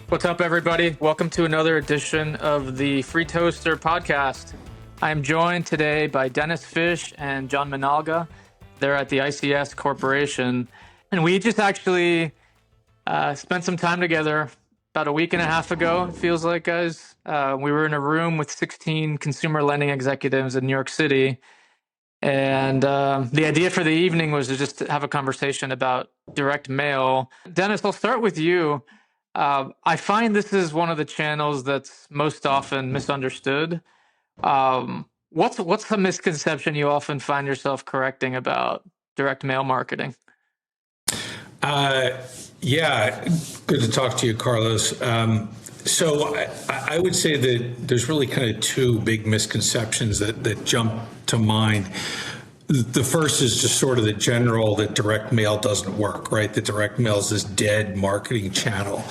What's up, everybody? Welcome to another edition of the Free Toaster podcast. I'm joined today by Dennis Fish and John Minalga. They're at the ICS Corporation. And we just actually spent some time together about a week and a half ago, it feels like, guys. We were in a room with 16 consumer lending executives in New York City. And the idea for the evening was to just have a conversation about direct mail. Dennis, I'll start with you. I find this is one of the channels that's most often misunderstood. What's the misconception you often find yourself correcting about direct mail marketing? Yeah, good to talk to you, Carlos. So I would say that there's really kind of two big misconceptions that jump to mind. The first is just sort of the general that direct mail doesn't work, right? That direct mail is this dead marketing channel.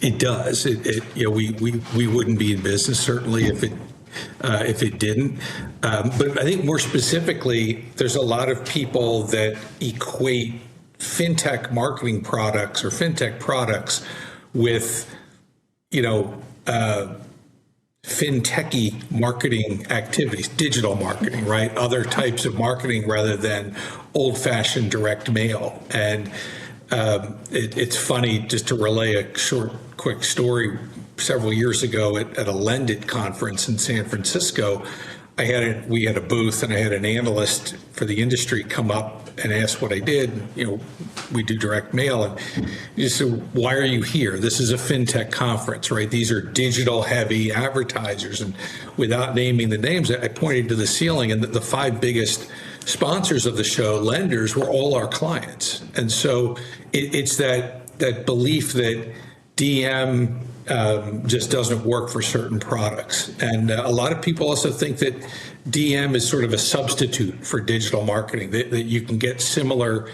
It does. We wouldn't be in business certainly if it didn't. But I think more specifically, there's a lot of people that equate FinTech marketing products or FinTech products with, FinTechy marketing activities, digital marketing, right? Other types of marketing rather than old-fashioned direct mail. And it's funny, just to relay a quick story. Several years ago at a Lend It conference in San Francisco, we had a booth and I had an analyst for the industry come up and ask what I did. We do direct mail, and he said, "Why are you here? This is a FinTech conference, right? These are digital heavy advertisers." And without naming the names, I pointed to the ceiling, and the five biggest sponsors of the show, lenders, were all our clients. And so it's that belief that DM just doesn't work for certain products. And a lot of people also think that DM is sort of a substitute for digital marketing, that you can get similar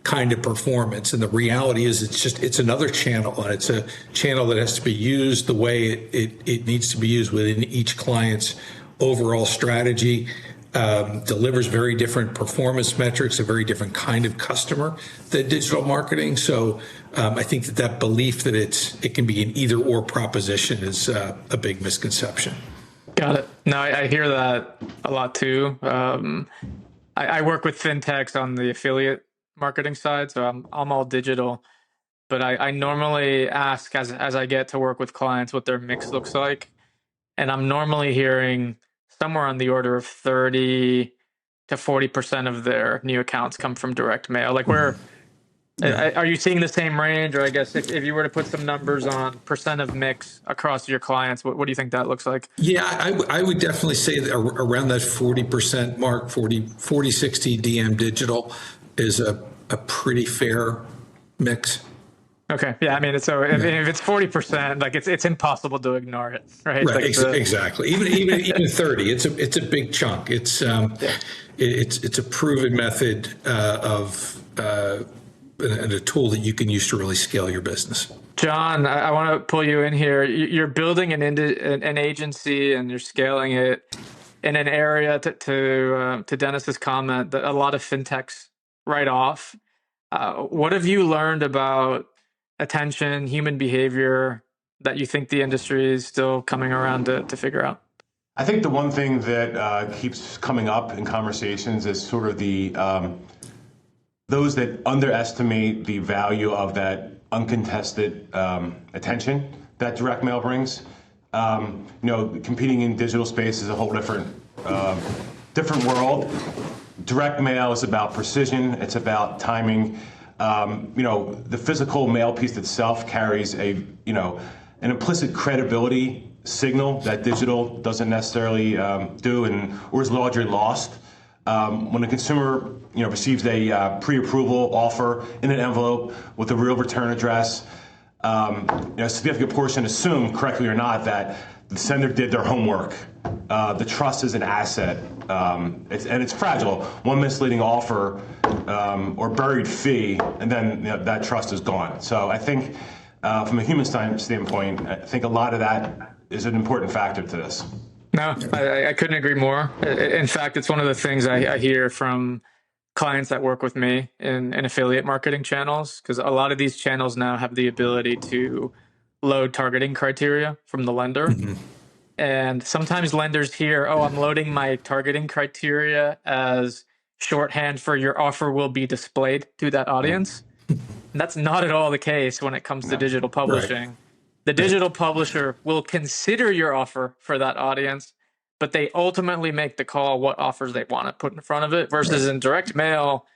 kind of performance. And the reality is it's another channel, and it's a channel that has to be used the way it needs to be used within each client's overall strategy. Delivers very different performance metrics, a very different kind of customer than digital marketing. So I think that belief that it can be an either or proposition is a big misconception. Got it. No, I hear that a lot too. I work with FinTechs on the affiliate marketing side, so I'm all digital. But I normally ask as I get to work with clients what their mix looks like, and I'm normally hearing somewhere on the order of 30 to 40% of their new accounts come from direct mail. Like are you seeing the same range? Or I guess if you were to put some numbers on percent of mix across your clients, what do you think that looks like? Yeah, I would definitely say that around that 40% mark, 40, 60 DM digital is a pretty fair mix. Okay. Yeah. I mean, if it's 40%, like it's impossible to ignore it, right? Right. Like exactly. Even 30, it's a big chunk. It's a proven method and a tool that you can use to really scale your business. John, I want to pull you in here. You're building an agency and you're scaling it in an area to Dennis's comment that a lot of FinTechs write off. What have you learned about attention, human behavior that you think the industry is still coming around to figure out? I think the one thing that keeps coming up in conversations is sort of the those that underestimate the value of that uncontested attention that direct mail brings. Competing in digital space is a whole different world. Direct mail is about precision. It's about timing. The physical mail piece itself carries an implicit credibility signal that digital doesn't necessarily do, or is largely lost. When a consumer receives a pre-approval offer in an envelope with a real return address, a significant portion assume, correctly or not, that the sender did their homework. The trust is an asset, and it's fragile. One misleading offer or buried fee, and then that trust is gone. So I think from a human standpoint, I think a lot of that is an important factor to this. No, I couldn't agree more. In fact, it's one of the things I hear from clients that work with me in affiliate marketing channels, because a lot of these channels now have the ability to load targeting criteria from the lender. And sometimes lenders hear, oh, I'm loading my targeting criteria as shorthand for your offer will be displayed to that audience. And that's not at all the case when it comes to digital publishing. The digital publisher will consider your offer for that audience, but they ultimately make the call what offers they want to put in front of it, versus in direct mail,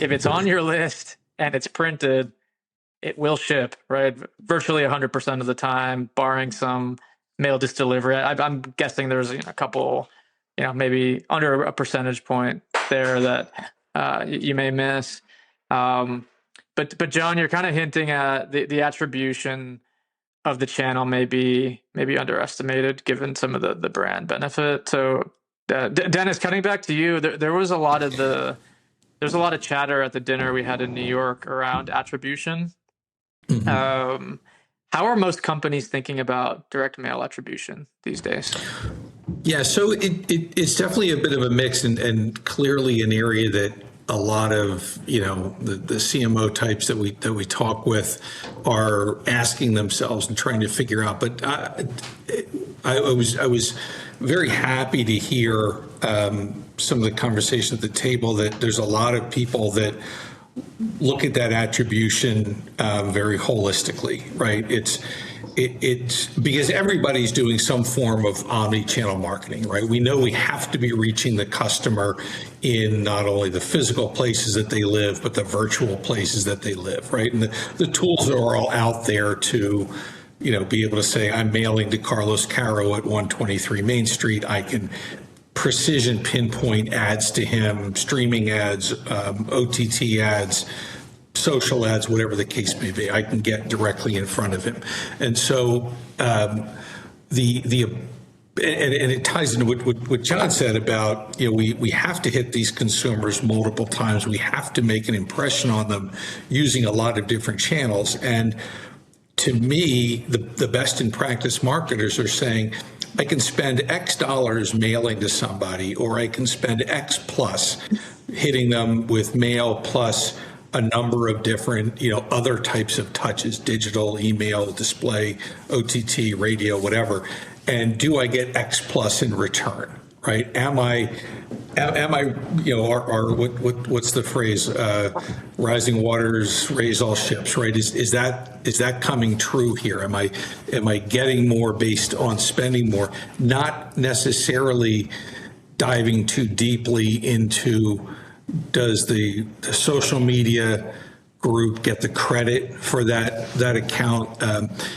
if it's on your list and it's printed, it will ship, right? Virtually 100% of the time, barring some mail delivery. I'm guessing there's a couple, maybe under a percentage point there that you may miss. But John, you're kind of hinting at the attribution of the channel may be underestimated given some of the brand benefit. So Dennis, cutting back to you, there was a lot of there's a lot of chatter at the dinner we had in New York around attribution. How are most companies thinking about direct mail attribution these days? Yeah, so it's definitely a bit of a mix, and clearly an area that a lot of the CMO types that we talk with are asking themselves and trying to figure out. But I was very happy to hear some of the conversation at the table that there's a lot of people that look at that attribution very holistically, right? It's because everybody's doing some form of omni-channel marketing, right? We know we have to be reaching the customer in not only the physical places that they live, but the virtual places that they live, right? And the tools are all out there to, be able to say, I'm mailing to Carlos Caro at 123 Main Street. I can precision pinpoint ads to him, streaming ads, OTT ads, social ads, whatever the case may be. I can get directly in front of him. And so and it ties into what John said about, we have to hit these consumers multiple times. We have to make an impression on them using a lot of different channels. And to me, the best in practice marketers are saying, I can spend X dollars mailing to somebody, or I can spend X plus hitting them with mail plus a number of different, other types of touches, digital, email, display, OTT, radio, whatever. And do I get X plus in return, right? Am I, or what's the phrase? Rising waters raise all ships, right? Is that coming true here? Am I getting more based on spending more, not necessarily diving too deeply into, does the social media group get the credit for that account?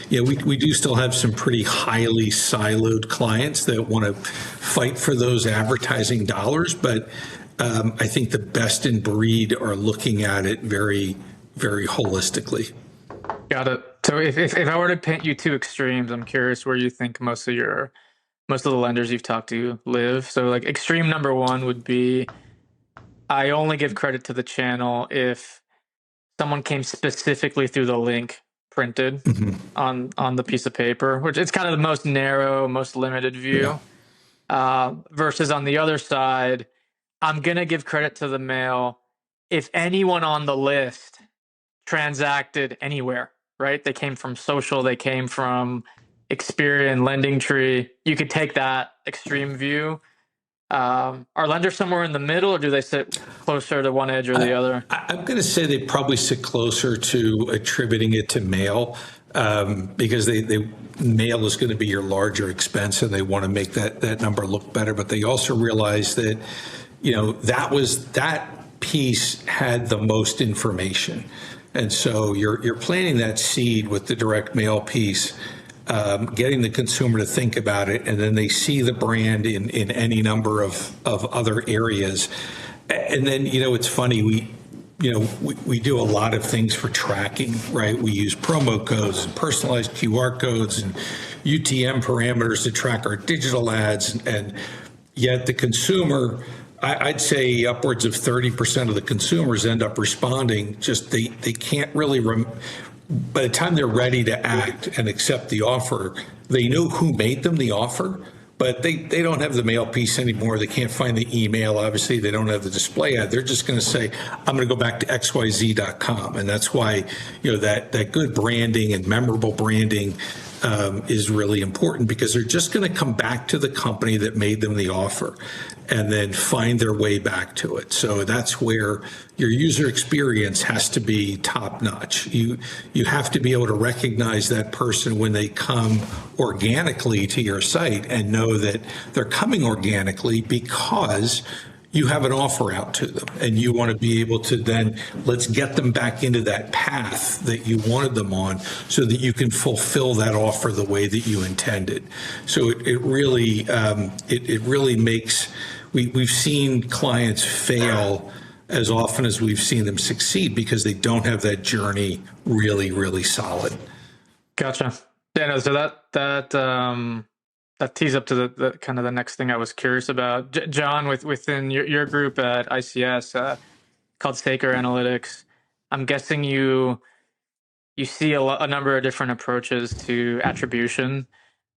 We do still have some pretty highly siloed clients that want to fight for those advertising dollars, but I think the best in breed are looking at it very, very holistically. Got it. So if I were to paint you two extremes, I'm curious where you think most of the lenders you've talked to live. So like extreme number one would be, I only give credit to the channel if someone came specifically through the link printed on the piece of paper, which it's kind of the most narrow, most limited view. Yeah. Versus on the other side, I'm going to give credit to the mail if anyone on the list transacted anywhere, right? They came from social, they came from Experian, Lending Tree. You could take that extreme view. Are lenders somewhere in the middle, or do they sit closer to one edge or the other? I'm going to say they probably sit closer to attributing it to mail, because they mail is going to be your larger expense, and they want to make that number look better. But they also realize that that piece had the most information, and so you're planting that seed with the direct mail piece. Getting the consumer to think about it, and then they see the brand in any number of other areas. And then, it's funny, we do a lot of things for tracking, right? We use promo codes and personalized QR codes and UTM parameters to track our digital ads. And yet the consumer, I'd say upwards of 30% of the consumers end up responding, just they can't really by the time they're ready to act and accept the offer, they know who made them the offer, but they don't have the mail piece anymore. They can't find the email. Obviously, they don't have the display ad. They're just going to say, I'm going to go back to xyz.com. And that's why, that good branding and memorable branding is really important, because they're just going to come back to the company that made them the offer and then find their way back to it. So that's where your user experience has to be top notch. You have to be able to recognize that person when they come organically to your site and know that they're coming organically because you have an offer out to them, and you want to be able to then let's get them back into that path that you wanted them on so that you can fulfill that offer the way that you intended. So it really makes, we've seen clients fail as often as we've seen them succeed because they don't have that journey really, really solid. Gotcha. Yeah, no, so that tees up to the kind of the next thing I was curious about. John, within your group at ICS called Staker Analytics, I'm guessing you see a number of different approaches to attribution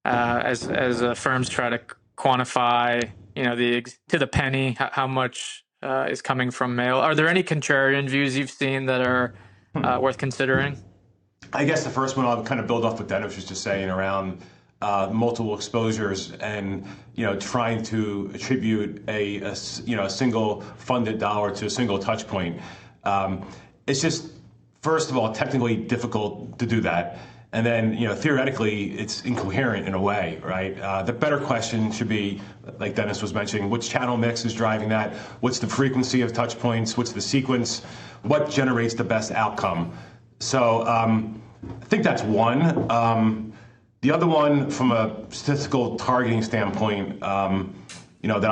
as firms try to quantify, to the penny how much is coming from mail. Are there any contrarian views you've seen that are worth considering? I guess the first one I'll kind of build off what Dennis was just saying around multiple exposures and trying to attribute a single funded dollar to a single touch point. It's just, first of all, technically difficult to do that, and then theoretically it's incoherent in a way, right? The better question should be, like Dennis was mentioning, which channel mix is driving that? What's the frequency of touch points? What's the sequence? What generates the best outcome? So I think that's one. The other one, from a statistical targeting standpoint, that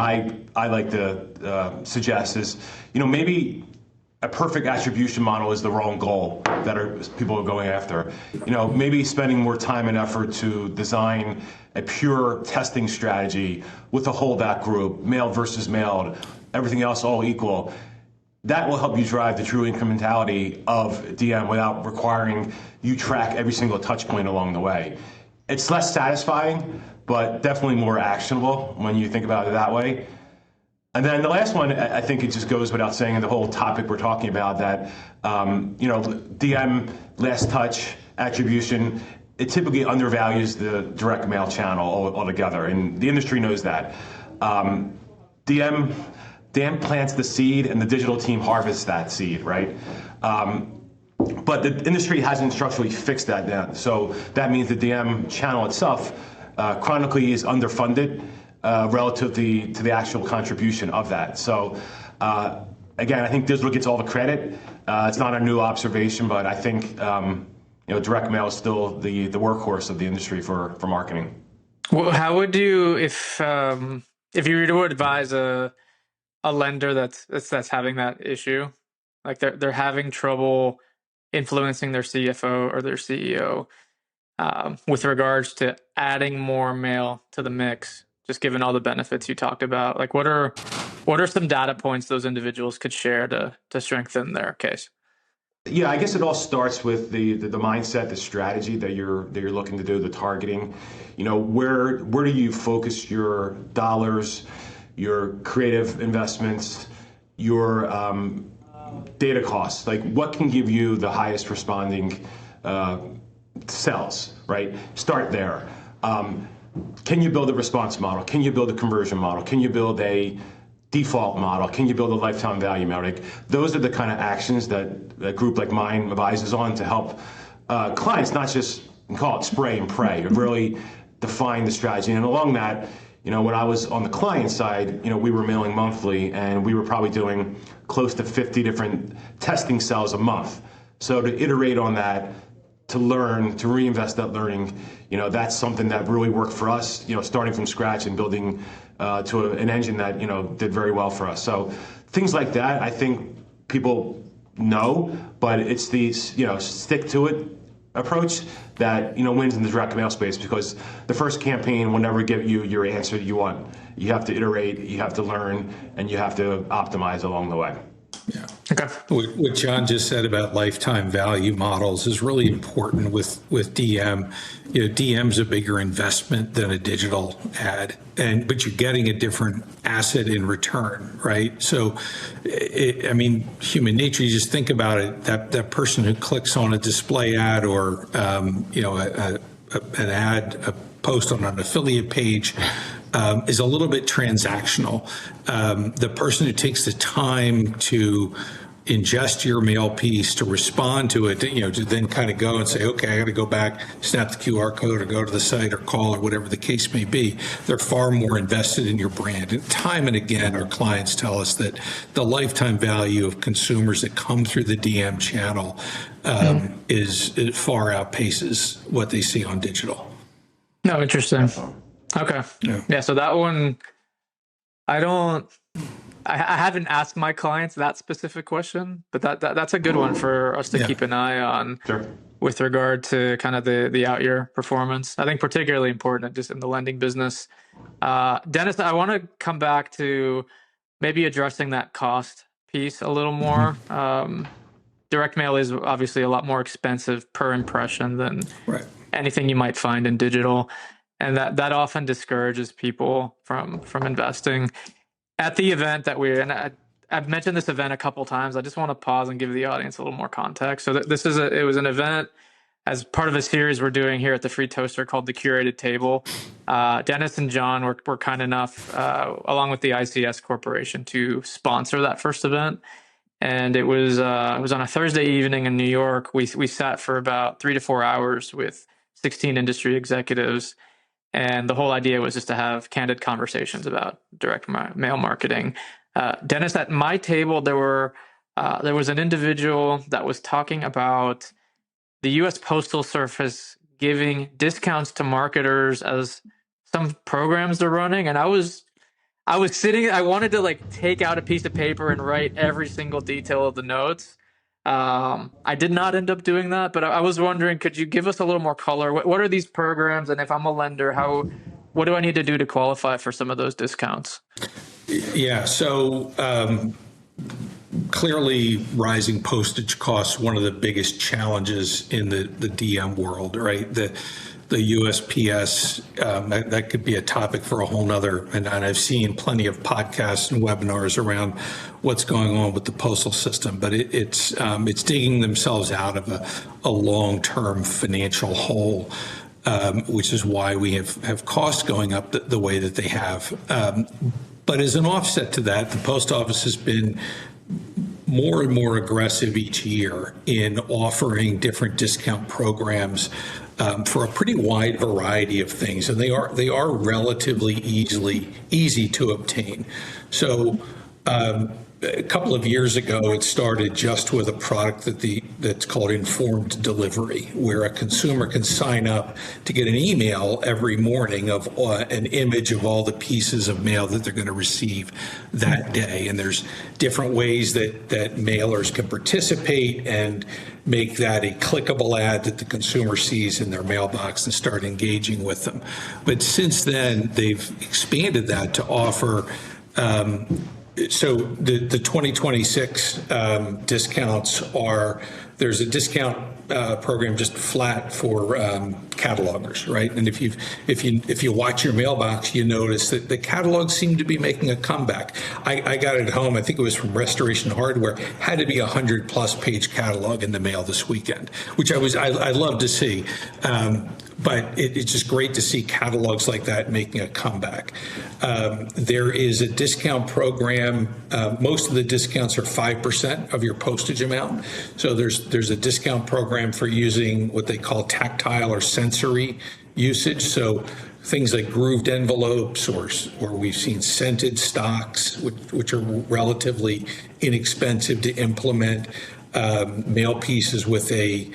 I like to suggest is, maybe a perfect attribution model is the wrong goal that people are going after. Maybe spending more time and effort to design a pure testing strategy with a holdout group, mailed versus mailed, everything else all equal. That will help you drive the true incrementality of DM without requiring you track every single touch point along the way. It's less satisfying, but definitely more actionable when you think about it that way. And then the last one, I think it just goes without saying, the whole topic we're talking about, that DM last touch attribution, it typically undervalues the direct mail channel altogether, and the industry knows that. DM plants the seed, and the digital team harvests that seed, right? But the industry hasn't structurally fixed that yet. So that means the DM channel itself chronically is underfunded relative to the actual contribution of that. So again, I think digital gets all the credit. It's not a new observation, but I think direct mail is still the workhorse of the industry for marketing. Well, how would you, if you were to advise a lender that's having that issue, like they're having trouble influencing their CFO or their CEO with regards to adding more mail to the mix, just given all the benefits you talked about? Like, what are some data points those individuals could share to strengthen their case? Yeah, I guess it all starts with the mindset, the strategy that you're looking to do, the targeting. Where do you focus your dollars, your creative investments, your data costs? Like, what can give you the highest responding sales, right? Start there. Can you build a response model? Can you build a conversion model? Can you build a default model? Can you build a lifetime value model? Like, those are the kind of actions that a group like mine advises on to help clients not just call it spray and pray, but really define the strategy. And along that, when I was on the client side, we were mailing monthly, and we were probably doing close to 50 different testing cells a month. So to iterate on that, to learn, to reinvest that learning, that's something that really worked for us, starting from scratch and building to an engine that, did very well for us. So things like that, I think people know, but it's these, stick to it approach that, wins in the direct mail space, because the first campaign will never give you your answer you want. You have to iterate, you have to learn, and you have to optimize along the way. Yeah. Okay. What John just said about lifetime value models is really important with DM. DM's a bigger investment than a digital ad, but you're getting a different asset in return, right? So, human nature. You just think about it. That person who clicks on a display ad or an ad, a post on an affiliate page. Is a little bit transactional. The person who takes the time to ingest your mail piece, to respond to it, to then kind of go and say, okay, I got to go back, snap the QR code, or go to the site, or call, or whatever the case may be. They're far more invested in your brand. And time and again, our clients tell us that the lifetime value of consumers that come through the DM channel it far outpaces what they see on digital. No, interesting. Okay. Yeah. So that one, I haven't asked my clients that specific question, but that's a good one for us to keep an eye on. Sure. With regard to kind of the out year performance. I think particularly important just in the lending business. Dennis, I want to come back to maybe addressing that cost piece a little more. Direct mail is obviously a lot more expensive per impression than anything you might find in digital. And that often discourages people from investing. At the event that I've mentioned this event a couple times. I just want to pause and give the audience a little more context. So it was an event as part of a series we're doing here at the Free Toaster called the Curated Table. Dennis and John were kind enough, along with the ICS Corporation, to sponsor that first event. And it was on a Thursday evening in New York. We sat for about 3 to 4 hours with 16 industry executives. And the whole idea was just to have candid conversations about direct mail marketing. Dennis, at my table, there was an individual that was talking about the U.S. Postal Service giving discounts to marketers as some programs they're running, and I was sitting. I wanted to take out a piece of paper and write every single detail of the notes. I did not end up doing that, but I was wondering, could you give us a little more color? What are these programs? And if I'm a lender, what do I need to do to qualify for some of those discounts? Yeah. So clearly rising postage costs, one of the biggest challenges in the DM world, right? The USPS, that could be a topic for a whole nother, and I've seen plenty of podcasts and webinars around what's going on with the postal system, but it's digging themselves out of a long-term financial hole, which is why we have costs going up the way that they have. But as an offset to that, the post office has been more and more aggressive each year in offering different discount programs for a pretty wide variety of things, and they are relatively easy to obtain. So a couple of years ago, it started just with a product that's called informed delivery, where a consumer can sign up to get an email every morning of an image of all the pieces of mail that they're going to receive that day. And there's different ways that mailers can participate and make that a clickable ad that the consumer sees in their mailbox and start engaging with them. But since then, they've expanded that to offer so the 2026 discounts there's a discount program just flat for catalogers, right? And if you watch your mailbox, you notice that the catalogs seem to be making a comeback. I got it at home. I think it was from Restoration Hardware. Had to be 100+ page catalog in the mail this weekend, which I love to see. But it's just great to see catalogs like that making a comeback. There is a discount program. Most of the discounts are 5% of your postage amount. So there's a discount program for using what they call tactile or sensory usage. So things like grooved envelopes, or we've seen scented stocks, which are relatively inexpensive to implement. Mail pieces with a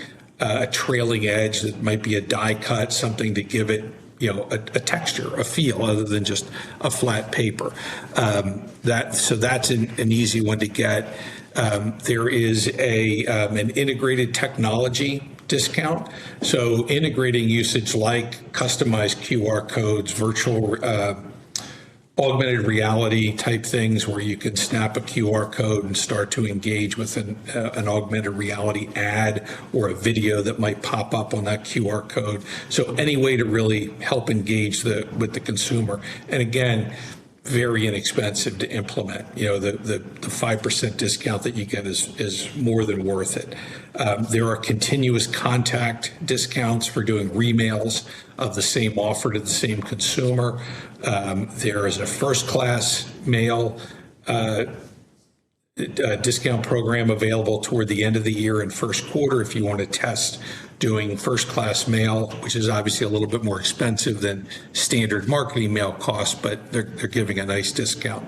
trailing edge that might be a die cut, something to give it, a texture, a feel, other than just a flat paper. So that's an easy one to get. There is an integrated technology discount. So integrating usage like customized QR codes, virtual augmented reality type things where you can snap a QR code and start to engage with an augmented reality ad or a video that might pop up on that QR code. So any way to really help engage with the consumer. And again, very inexpensive to implement. The 5% discount that you get is more than worth it. There are continuous contact discounts for doing remails of the same offer to the same consumer. There is a first class mail discount program available toward the end of the year and first quarter if you want to test doing first class mail, which is obviously a little bit more expensive than standard marketing mail costs, but they're giving a nice discount.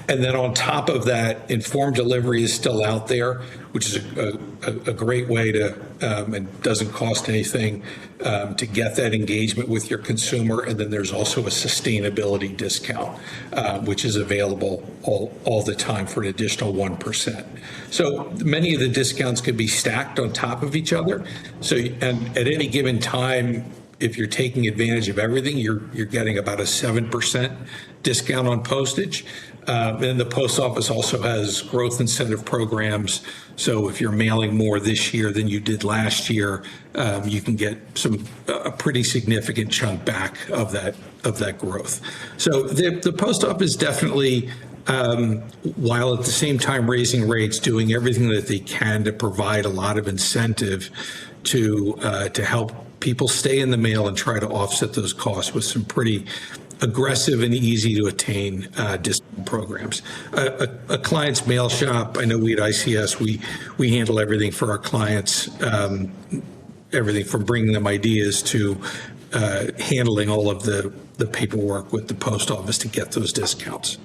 And then on top of that, informed delivery is still out there, which is a great way to, and doesn't cost anything, to get that engagement with your consumer. And then there's also a sustainability discount, which is available all the time for an additional 1%. So many of the discounts can be stacked on top of each other. So, and at any given time, if you're taking advantage of everything, you're getting about a 7% discount on postage. And the post office also has growth incentive programs. So if you're mailing more this year than you did last year, you can get a pretty significant chunk back of that growth. So the post office definitely, while at the same time raising rates, doing everything that they can to provide a lot of incentive to help people stay in the mail and try to offset those costs with some pretty aggressive and easy to attain discount programs. A client's mail shop, I know we at ICS, we handle everything for our clients, everything from bringing them ideas to handling all of the paperwork with the post office to get those discounts.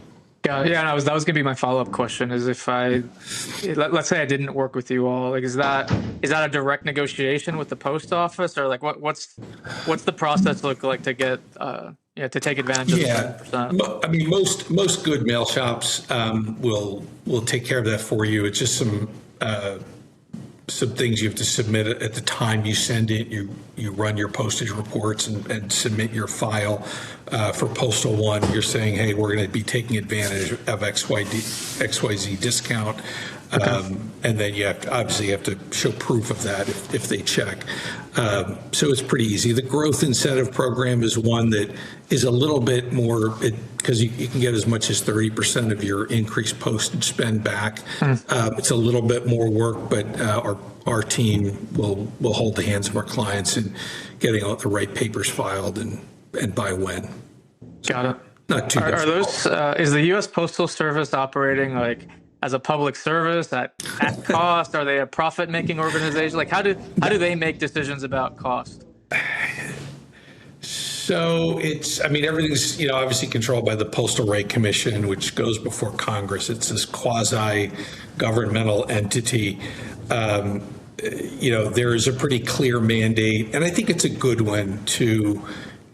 Yeah, that was going to be my follow-up question. Is if let's say I didn't work with you all, like is that a direct negotiation with the post office, or like what's the process look like to get to take advantage of the 7%? I mean, most good mail shops will take care of that for you. It's just some things you have to submit at the time you send it. You run your postage reports and submit your file. For Postal One, you're saying, hey, we're going to be taking advantage of XYZ discount. And then you obviously have to show proof of that if they check. So it's pretty easy. The growth incentive program is one that is a little bit more, because you can get as much as 30% of your increased postage spend back. It's a little bit more work, but our team will hold the hands of our clients in getting all the right papers filed and by when. Got it. Not too Are those? Is the U.S. Postal Service operating like as a public service at cost? Are they a profit-making organization? Like how do they make decisions about cost? So everything's obviously controlled by the Postal Rate Commission, which goes before Congress. It's this quasi-governmental entity. There is a pretty clear mandate, and I think it's a good one, to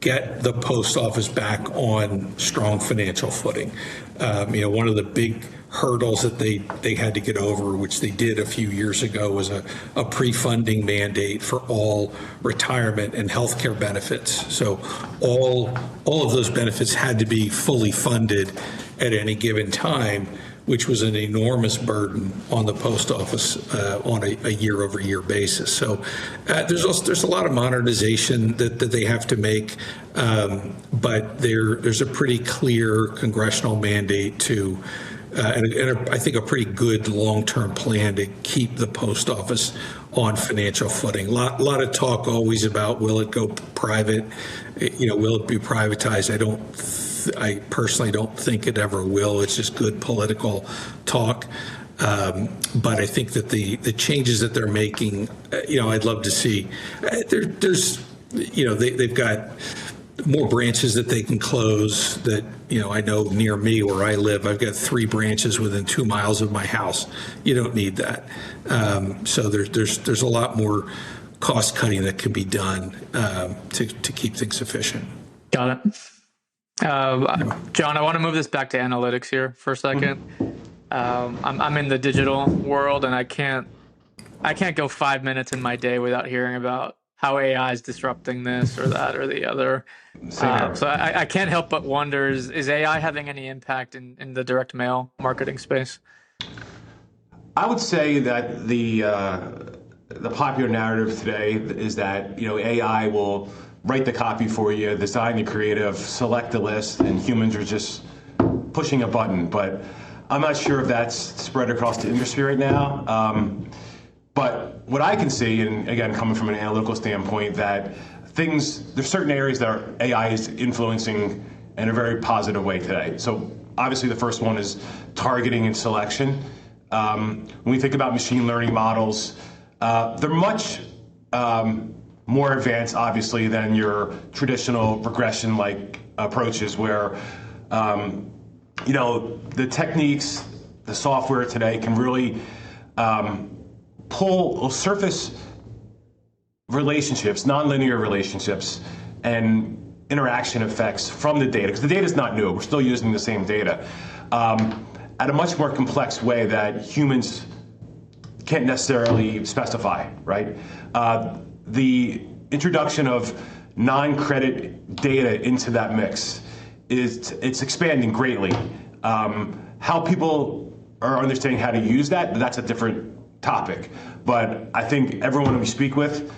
get the post office back on strong financial footing. One of the big hurdles that they had to get over, which they did a few years ago, was a pre-funding mandate for all retirement and healthcare benefits. So all of those benefits had to be fully funded at any given time, which was an enormous burden on the post office on a year-over-year basis. So there's a lot of modernization that they have to make, but there's a pretty clear congressional mandate to, and I think a pretty good long-term plan to keep the post office on financial footing. A lot of talk always about, will it go private? Will it be privatized? I personally don't think it ever will. It's just good political talk. But I think that the changes that they're making, I'd love to see. They've got more branches that they can close. That I know near me where I live, I've got 3 branches within 2 miles of my house. You don't need that. So there's a lot more cost cutting that can be done to keep things efficient. Got it. John, I want to move this back to analytics here for a second. I'm in the digital world, and I can't go 5 minutes in my day without hearing about how AI is disrupting this or that or the other. Same here. So I can't help but wonder, is AI having any impact in the direct mail marketing space? I would say that the popular narrative today is that AI will write the copy for you, design the creative, select the list, and humans are just pushing a button. But I'm not sure if that's spread across the industry right now. But what I can see, and again, coming from an analytical standpoint, that there's certain areas that AI is influencing in a very positive way today. So obviously the first one is targeting and selection. When we think about machine learning models, they're much more advanced, obviously, than your traditional regression-like approaches where, the techniques, the software today can really pull or surface relationships, nonlinear relationships, and interaction effects from the data, because the data is not new. We're still using the same data at a much more complex way that humans can't necessarily specify, right? The introduction of non-credit data into that mix it's expanding greatly. How people are understanding how to use that's a different topic. But I think everyone we speak with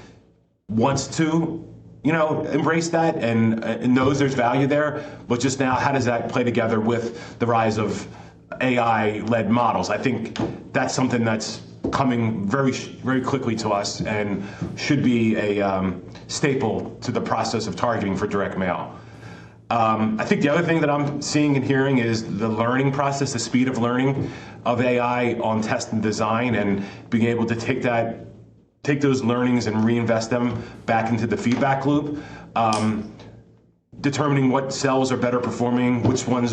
wants to, embrace that and knows there's value there. But just now, how does that play together with the rise of AI-led models? I think that's something that's coming very, very quickly to us and should be a staple to the process of targeting for direct mail. I think the other thing that I'm seeing and hearing is the learning process, the speed of learning of AI on test and design, and being able to take those learnings and reinvest them back into the feedback loop, determining what cells are better performing, which ones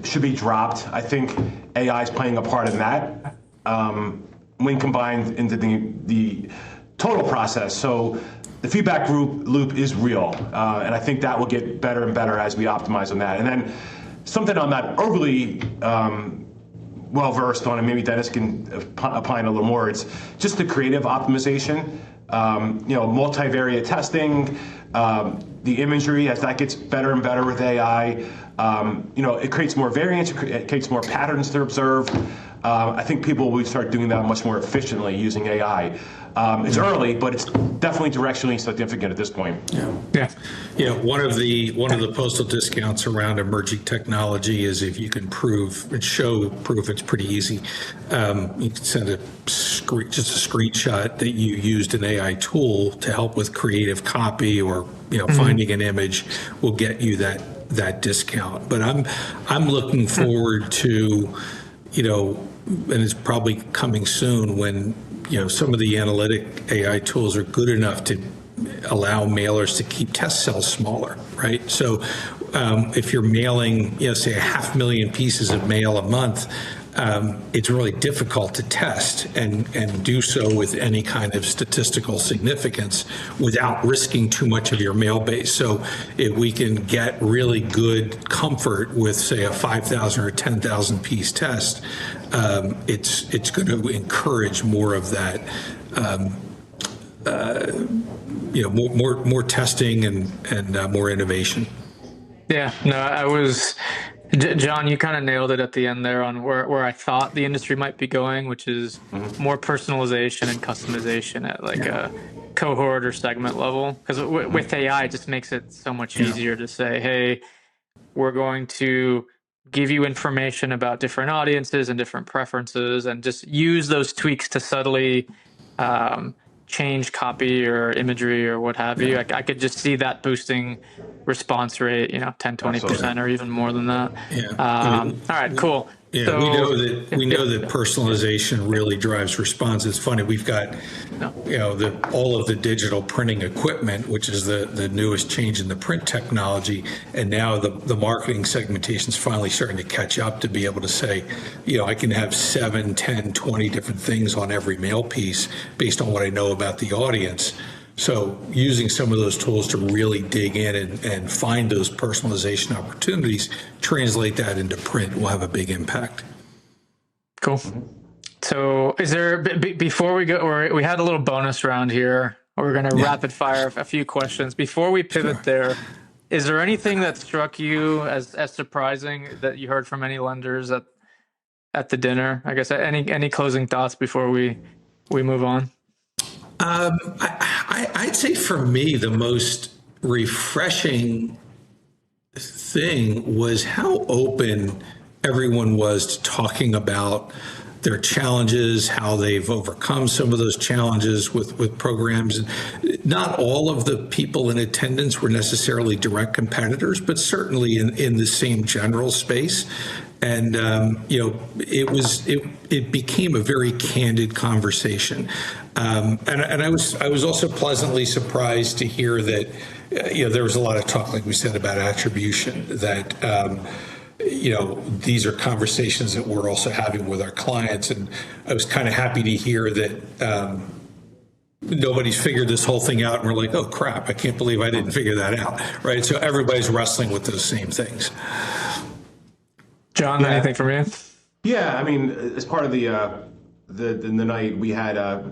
should be dropped. I think AI is playing a part in that when combined into the total process. So the feedback loop is real, and I think that will get better and better as we optimize on that. And then something I'm not overly well versed on, and maybe Dennis can opine a little more. It's just the creative optimization, multivariate testing, the imagery as that gets better and better with AI. It creates more variance, it creates more patterns to observe. I think people will start doing that much more efficiently using AI. It's early, but it's definitely directionally significant at this point. Yeah. One of the postal discounts around emerging technology is if you can prove it's pretty easy. You can send just a screenshot that you used an AI tool to help with creative copy or finding an image will get you that discount. But I'm looking forward to and it's probably coming soon when some of the analytic AI tools are good enough to allow mailers to keep test cells smaller, right? So if you're mailing, say 500,000 pieces of mail a month, it's really difficult to test and do so with any kind of statistical significance without risking too much of your mail base. So if we can get really good comfort with, say, a 5,000 or 10,000 piece test, it's going to encourage more of that, more testing and more innovation. Yeah, no, John, you kind of nailed it at the end there on where I thought the industry might be going, which is more personalization and customization at a cohort or segment level. Because with AI, it just makes it so much easier to say, hey, we're going to give you information about different audiences and different preferences and just use those tweaks to subtly change copy or imagery or what have you. I could just see that boosting response rate, 10, 20% or even more than that. All right, cool. Yeah, so, we know that personalization really drives response. It's funny, we've got all of the digital printing equipment, which is the newest change in the print technology, and now the marketing segmentation is finally starting to catch up to be able to say, I can have 7, 10, 20 different things on every mail piece based on what I know about the audience. So using some of those tools to really dig in and find those personalization opportunities, translate that into print will have a big impact. Cool. So is there, before we go, or we had a little bonus round here We're going to rapid fire a few questions. Before we pivot there, is there anything that struck you as surprising that you heard from any lenders at the dinner? I guess any closing thoughts before we move on? I'd say for me, the most refreshing thing was how open everyone was to talking about their challenges, how they've overcome some of those challenges with programs. Not all of the people in attendance were necessarily direct competitors, but certainly in the same general space. And it became a very candid conversation. And I was also pleasantly surprised to hear that there was a lot of talk, like we said, about attribution, that these are conversations that we're also having with our clients. And I was kind of happy to hear that nobody's figured this whole thing out. And we're like, oh, crap, I can't believe I didn't figure that out. Right. So everybody's wrestling with those same things. John, anything from you? Yeah, I mean, as part of the night, we had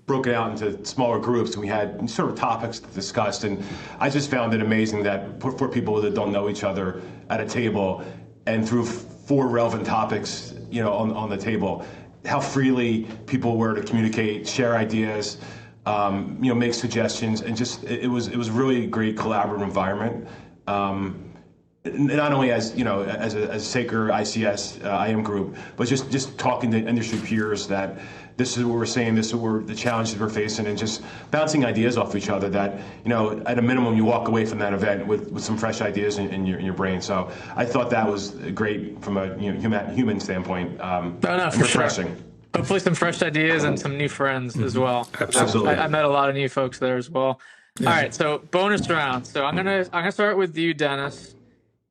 broken out into smaller groups, and we had sort of topics discussed. And I just found it amazing that for people that don't know each other at a table, and through 4 relevant topics, on the table, how freely people were to communicate, share ideas, make suggestions, and just it was really a great collaborative environment. Not only as a Saker ICS IM group, but just talking to industry peers that this is what we're saying, this is what the challenges we're facing, and just bouncing ideas off each other that, at a minimum, you walk away from that event with some fresh ideas in your brain. So I thought that was great from a human standpoint. For sure. Hopefully some fresh ideas and some new friends as well. Absolutely. I met a lot of new folks there as well. Yeah. All right, so bonus round. So I'm gonna start with you, Dennis,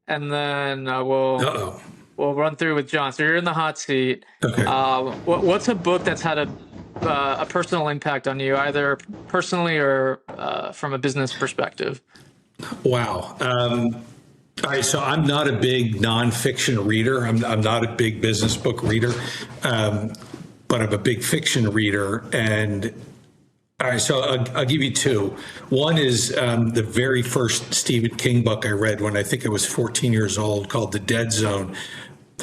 and then we'll run through with John. So you're in the hot seat. Okay. What's a book that's had a personal impact on you, either personally or from a business perspective? Wow. All right, so I'm not a big nonfiction reader. I'm not a big business book reader, but I'm a big fiction reader. And all right, so I'll give you 2. One is the very first Stephen King book I read when I think I was 14 years old, called The Dead Zone.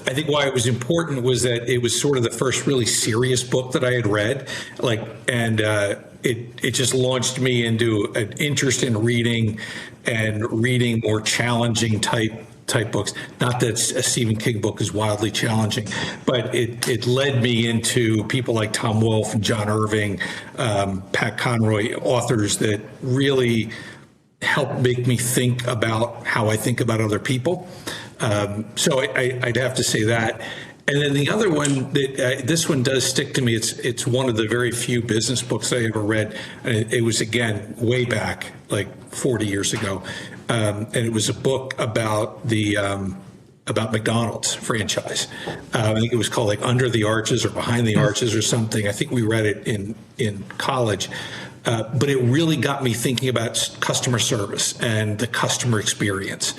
I think why it was important was that it was sort of the first really serious book that I had read, it just launched me into an interest in reading and reading more challenging type books. Not that a Stephen King book is wildly challenging, but it led me into people like Tom Wolfe and John Irving, Pat Conroy, authors that really helped make me think about how I think about other people. So I'd have to say that. And then the other one, this one does stick to me. It's one of the very few business books I ever read. And it was, again, way back, like 40 years ago. And it was a book about about McDonald's franchise. I think it was called like Under the Arches or Behind the Arches or something. I think we read it in college. But it really got me thinking about customer service and the customer experience.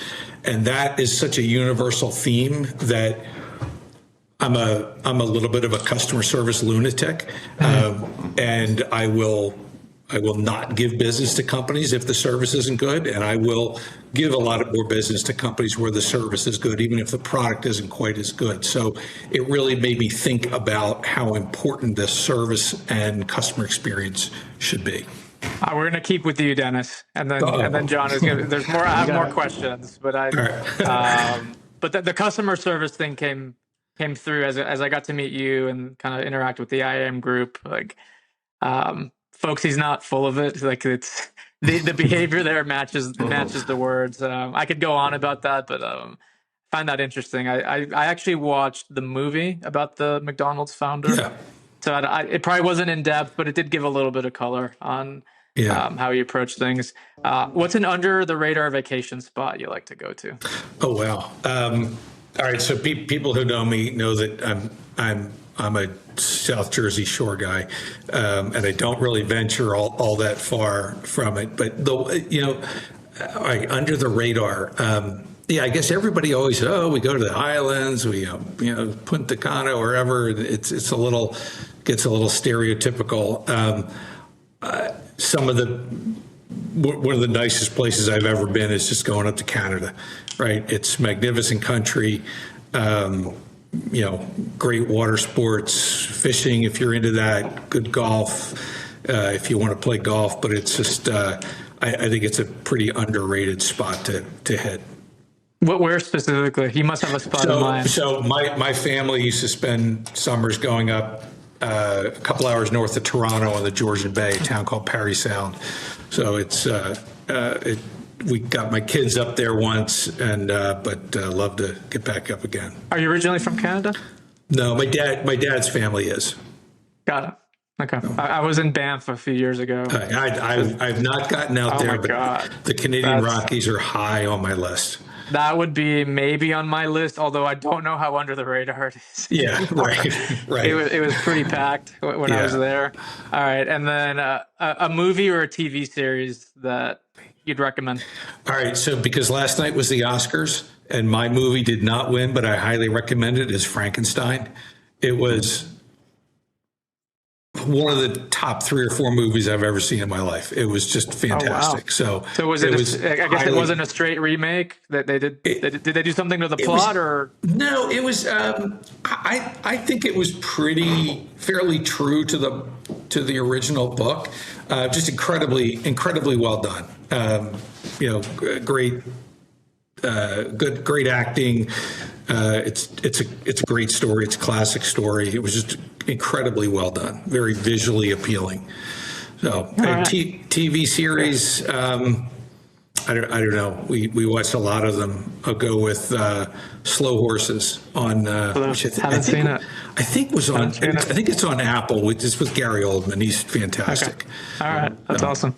And that is such a universal theme that I'm a little bit of a customer service lunatic, and I will not give business to companies if the service isn't good, and I will give a lot more business to companies where the service is good, even if the product isn't quite as good. So it really made me think about how important the service and customer experience should be. We're going to keep with you, Dennis, and then John is going to. There's more. I have more questions, but but the customer service thing came through as I got to meet you and kind of interact with the IAM group. Like, folks, he's not full of it. Like, it's the behavior there matches the words. I could go on about that, but find that interesting. I actually watched the movie about the McDonald's founder. Yeah. So it probably wasn't in depth, but it did give a little bit of color on how you approach things. What's an under the radar vacation spot you like to go to? Oh, wow. All right. So people who know me know that I'm a South Jersey Shore guy, and I don't really venture all that far from it. But under the radar. I guess everybody always says, "Oh, we go to the islands, we Punta Cana, wherever." It's gets a little stereotypical. some of the one of the nicest places I've ever been is just going up to Canada, right? It's magnificent country, great water sports, fishing if you're into that, good golf if you want to play golf. But it's just, I think it's a pretty underrated spot to hit. Where specifically? You must have a spot in mind. So my family used to spend summers going up a couple hours north of Toronto on the Georgian Bay, a town called Parry Sound. So it's we got my kids up there once, and but love to get back up again. Are you originally from Canada? No, my dad's family is. Got it. Okay. I was in Banff a few years ago. I've not gotten out there, but God. The Canadian Rockies are high on my list. That would be maybe on my list, although I don't know how under the radar it is. Yeah, right. It was pretty packed when I was there. All right, and then a movie or a TV series that you'd recommend? All right, so because last night was the Oscars, and my movie did not win, but I highly recommend it, is Frankenstein. It was one of the top 3 or 4 movies I've ever seen in my life. It was just fantastic. Oh, wow. So was it? I guess it wasn't a straight remake. That they did. Did they do something to the plot, or no? It was. I think it was fairly true to the original book. Just incredibly well done. Great acting. It's a great story. It's a classic story. It was just incredibly well done. Very visually appealing. So TV series. I don't know. We watched a lot of them. I'll go with Slow Horses on. Which haven't seen it. I think was on. I think it's on Apple. It's with Gary Oldman. He's fantastic. Okay. All right, that's awesome.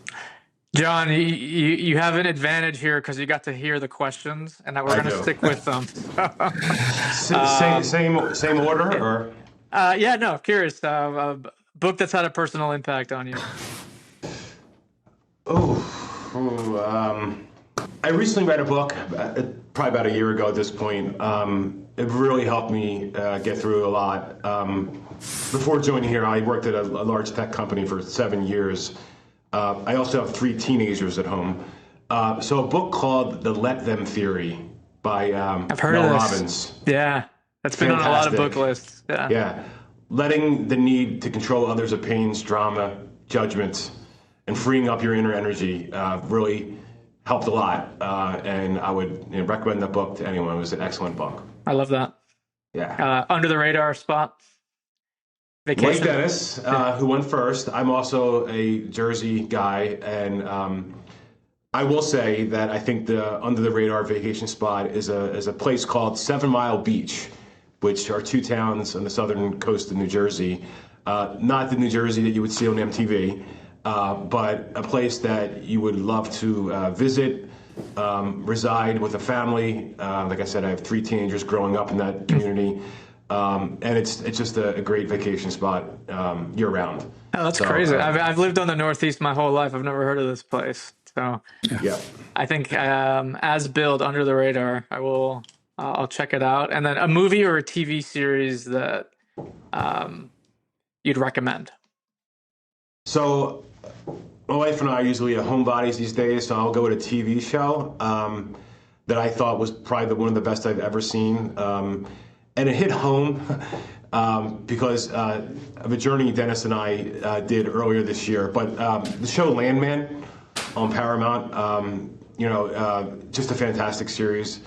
John, you have an advantage here because you got to hear the questions, and we're going to stick with them. Same order, or? Yeah, no, curious. A book that's had a personal impact on you. I recently read a book, probably about a year ago at this point. It really helped me get through a lot. Before joining here, I worked at a large tech company for 7 years. I also have 3 teenagers at home. So a book called The Let Them Theory by I've heard Mel of this. Robbins. Yeah, that's been on a lot of book lists. Yeah. Letting the need to control others' opinions, drama, judgments, and freeing up your inner energy really helped a lot. And I would recommend the book to anyone. It was an excellent book. I love that. Yeah. Under the radar spot. Vacation. Like Dennis, who went first, I'm also a Jersey guy, and I will say that I think the under the radar vacation spot is a place called 7 Mile Beach, which are 2 towns on the southern coast of New Jersey. Not the New Jersey that you would see on MTV, but a place that you would love to visit, reside with a family. Like I said, I have 3 teenagers growing up in that community. And it's just a great vacation spot year round. Oh, that's crazy. I've lived on the Northeast my whole life. I've never heard of this place. So yeah, I think as billed under the radar, I'll check it out. And then a movie or a TV series that you'd recommend. So my wife and I are usually homebodies these days, so I'll go with a TV show that I thought was probably one of the best I've ever seen. And it hit home because of a journey Dennis and I did earlier this year. But the show Landman on Paramount, just a fantastic series.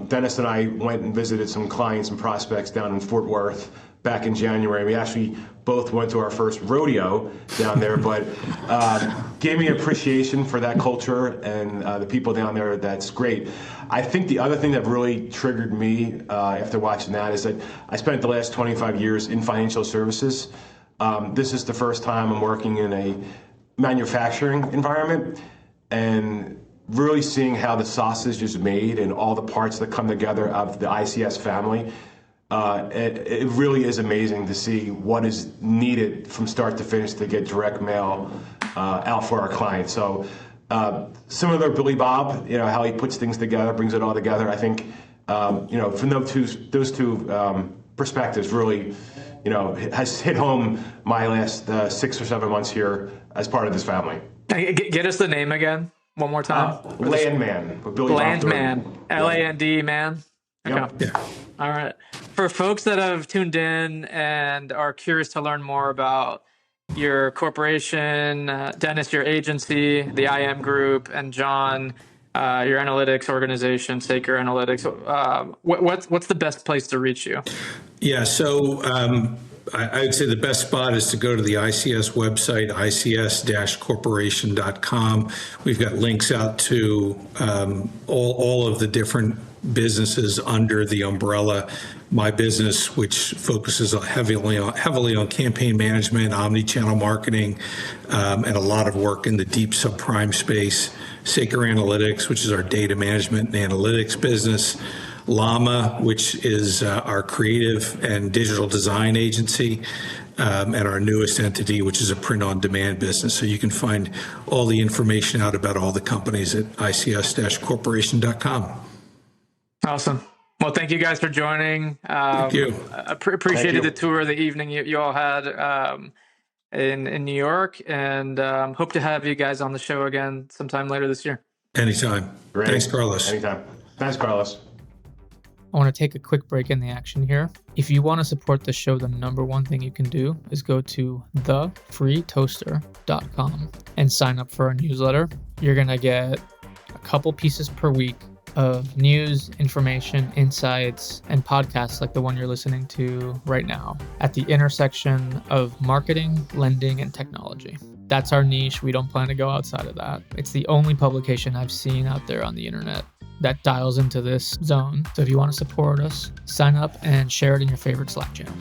Dennis and I went and visited some clients and prospects down in Fort Worth back in January. We actually both went to our first rodeo down there, but gave me appreciation for that culture and the people down there. That's great. I think the other thing that really triggered me after watching that is that I spent the last 25 years in financial services. This is the first time I'm working in a manufacturing environment, and really seeing how the sausage is made and all the parts that come together of the ICS family. It really is amazing to see what is needed from start to finish to get direct mail out for our clients. So similar to Billy Bob, how he puts things together, brings it all together. I think, from those two perspectives, really has hit home my last 6 or 7 months here as part of this family. Hey, get us the name again one more time. Landman. Landman. L-A-N-D, man. Okay. Yep. Yeah. All right. For folks that have tuned in and are curious to learn more about your corporation, Dennis, your agency, the IM Group, and John, your analytics organization, Saker Analytics, what's the best place to reach you? Yeah, so I would say the best spot is to go to the ICS website, ics-corporation.com. We've got links out to all of the different businesses under the umbrella. My business, which focuses heavily on campaign management, omni-channel marketing, and a lot of work in the deep subprime space. Saker Analytics, which is our data management and analytics business. Llama, which is our creative and digital design agency, and our newest entity, which is a print-on-demand business. So you can find all the information out about all the companies at ics-corporation.com. Awesome. Well, thank you guys for joining. Thank you. Appreciated the tour of the evening you all had in New York, and hope to have you guys on the show again sometime later this year. Anytime. Great. Thanks, Carlos. Anytime. Thanks, Carlos. I want to take a quick break in the action here. If you want to support the show, the number one thing you can do is go to thefreetoaster.com and sign up for our newsletter. You're going to get a couple pieces per week of news, information, insights, and podcasts like the one you're listening to right now at the intersection of marketing, lending, and technology. That's our niche. We don't plan to go outside of that. It's the only publication I've seen out there on the internet that dials into this zone. So if you want to support us, sign up and share it in your favorite Slack channel.